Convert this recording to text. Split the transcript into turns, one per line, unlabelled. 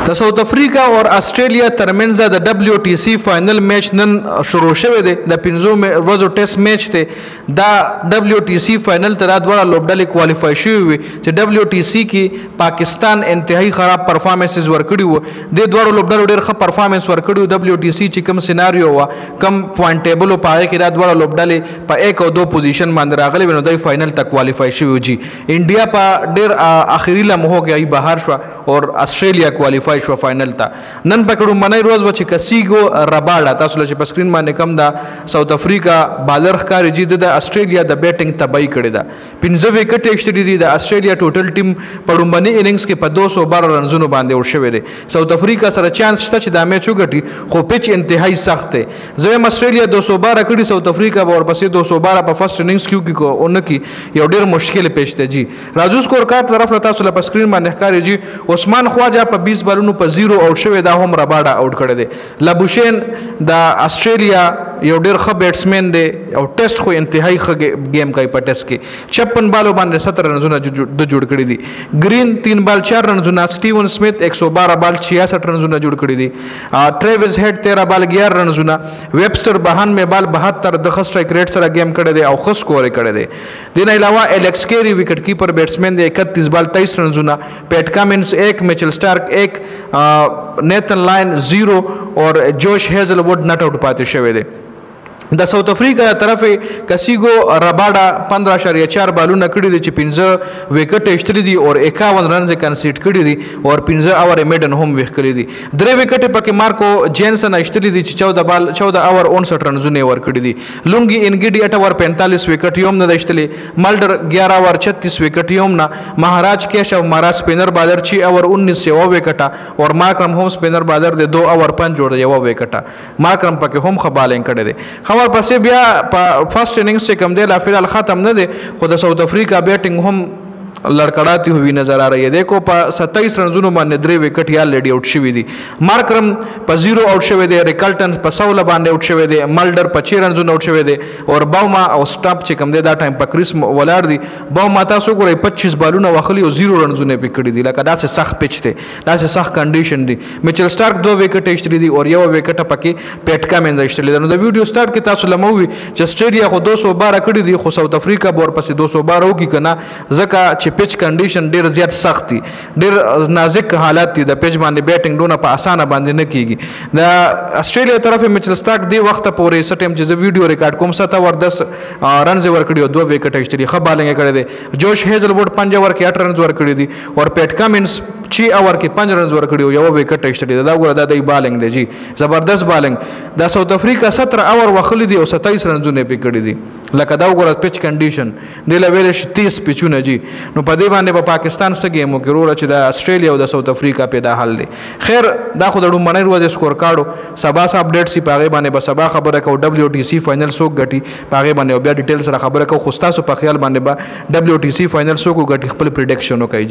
د ساوث افریقا او آسټریلیا ترمنځ د دبليو ټي سي فائنل میچ نن شروع شوی دی. د 5 ورځو ټیسټ میچ دی. دا دبليو ټي سي فائنل ته دواړه لوبډلې کوالیفای شوي وي چې دبليو ټي سي کې پاکستان انتهایی خراب پرفارمنسز ورکړي وو. د دواړو لوبډلو ډېر ښه پرفارمنس ورکړي وو. دبليو ټي سي چې کوم سیناریو و کم پوینټ ټیبل په هغه کې دا دواړه لوبډلې په 1 او 2 پوزیشن باندې راغلي نو د فائنل ته کوالیفای شوي وو. جی انډیا په ډېر اخري لمحو کې بهر شو او آسټریلیا کوالیفای شو فائنل ته. نن پکړو منای روز و چې کسیګو رباډا تاسو له په سکرین باندې کم دا ساوث افریقا بالر ښکاري چې د آسټریلیا د بیټینګ تباہی کړې ده. 15 وکټ ایښتلي دي. د آسټریلیا ټوټل ټیم په لومړني اننګز کې په 212 رنزونو باندې ور شوی دی. ساوث افریقا سره چانس شته چې دا میچ وګټي خو پیچ انتهایی سخت دی. زه آسټریلیا 212 کړي ساوث افریقا به ورپسې 212 په فرست اننګز کې کو اونکي یو ډېر مشکل پیش دی. جی راځو سکورکارډ طرف له تاسو له په سکرین باندې ښکاري جی عثمان خواجه په 20 بالونو په 0 آوټ شوی دا هم رباډا آوټ کړی دی. لبوشین د آسټریلیا یو ډېر ښه بیټسمین دی او ټیسټ خو انتهایی ښه گیم کوي. په ټیسټ کې 56 بالو باندې 70 رنزونه د جوړ کړي دي. گرین 3 بال 4 رنزونه. سټیون سمیت 112 بال 66 رنزونه جوړ کړي دي. ټریویس هیډ 13 بال 11 رنزونه. ویبستر 92 بال 72 د ښه سټرایک ریټ سره گیم کړی دی او ښه سکور یې کړی دی. دین علاوه الیکس کیری وکټ کیپر بیټسمین دی 31 بال 23 رنزونه. پیټ کامنس 1 میچل स्टार्क 1 نیتن لائن 0 اور جوش ہیزل ووڈ نٹ آؤٹ پاتے شوی دے. د ساوث افریقا طرف کسیګو رباډا 15.4 بالونه کړي دي چې 15 وکټ ایښتلي دي او 51 رنز کنسیډ کړي دي او 15 اور میډن هم وکړي دي. 3 وکټ پکې مارکو جینسن ایښتلي دي چې 14 بال 14 اور 59 رنزونه ور کړي دي. لونګي انګیډي 8 اور 45 وکټ یوم نه ایښتلي. مالډر 11 اور 36 وکټ یوم نه. مہاراج کیشو مارا سپینر بالر 6 اور 19 یو وکټه اور مارکرم هم سپینر بالر دی 2 اور 5 جوړ یو وکټه. مارکرم پکې هم ښه بالینګ کړي دي. پسې بیا په فرست اننګز چې کم دی لا فی الحال ختم نه دی خو د ساوث افریقا بیټینګ هم لڑکڑاتی ہوئی نظر آ رہی ہے. دیکھو پا 27 رنزونو باندې 3 وکټ یا لیډي آؤٹ شوی دي. مارکرم په 0 آؤٹ شوی دی. ریکلټن په 16 باندې آؤٹ شوی دی. مالډر په 6 رنزونو آؤٹ شوی دی اور باوما او سټاپ چې کم دی دا ټایم په کریس ولاړ دي. باوما تاسو ګورئ 25 بالونه واخلي او 0 رنزونه پکړي دي. لکه داسې سخت پیچ دی داسې سخت کنډیشن دی. میچل سټارک 2 وکټ ایښتلي دي او یو وکټ پکې پیټ کامنز ایښتلي ده. نو د ویډیو سٹارټ کې تاسو لموي چې آسټریلیا خو 212 کړي دي خو ساوث افریقا به ورپسې 212 وکړي که نه ځکه چې پیچ کنډیشن ډیر زیات سخت دي. ډیر نازک حالات دي. د پیچ باندې بیټینګ دونه په اسانه باندې نه کیږي. د آسټریلیا طرف میچل سټارک دی وخت پورې سټیم چې ویډیو ریکارډ کوم 7 اور 10 رنز ورکړي او 2 وکټ ایښتلي. ښه بالینګ کړی دی. جوش هیزل ووډ 5 اور کې 8 رنز ورکړي دي او پیټ کامنس 6 اور کې 5 رنز ورکړي او یو وکټ ایښتلي دی. دا ګوره دا د بالینګ دی. جی زبردست بالینګ. د ساوث افریقا 17 اور واخلي دي او 27 رنزونه پکړي دي. لکه دا ګوره پیچ کنډیشن دی لا ویل شي 30 پیچونه. جی نو په دې باندې په پاکستان سره گیم وکړو چې د آسټریلیا او د ساوث افریقا په دا حل دی. خیر دا خو د لومړنۍ ورځې سکور کارډو سبا سره اپډیټ سي پاغه باندې به سبا خبره کو دبليو ټي سي فائنل سو غټي پاغه باندې بیا ډیټیل سره خبره کو. خوستا سو په خیال باندې با دبليو ټي سي فائنل سو کو غټي خپل پریډکشن وکړي.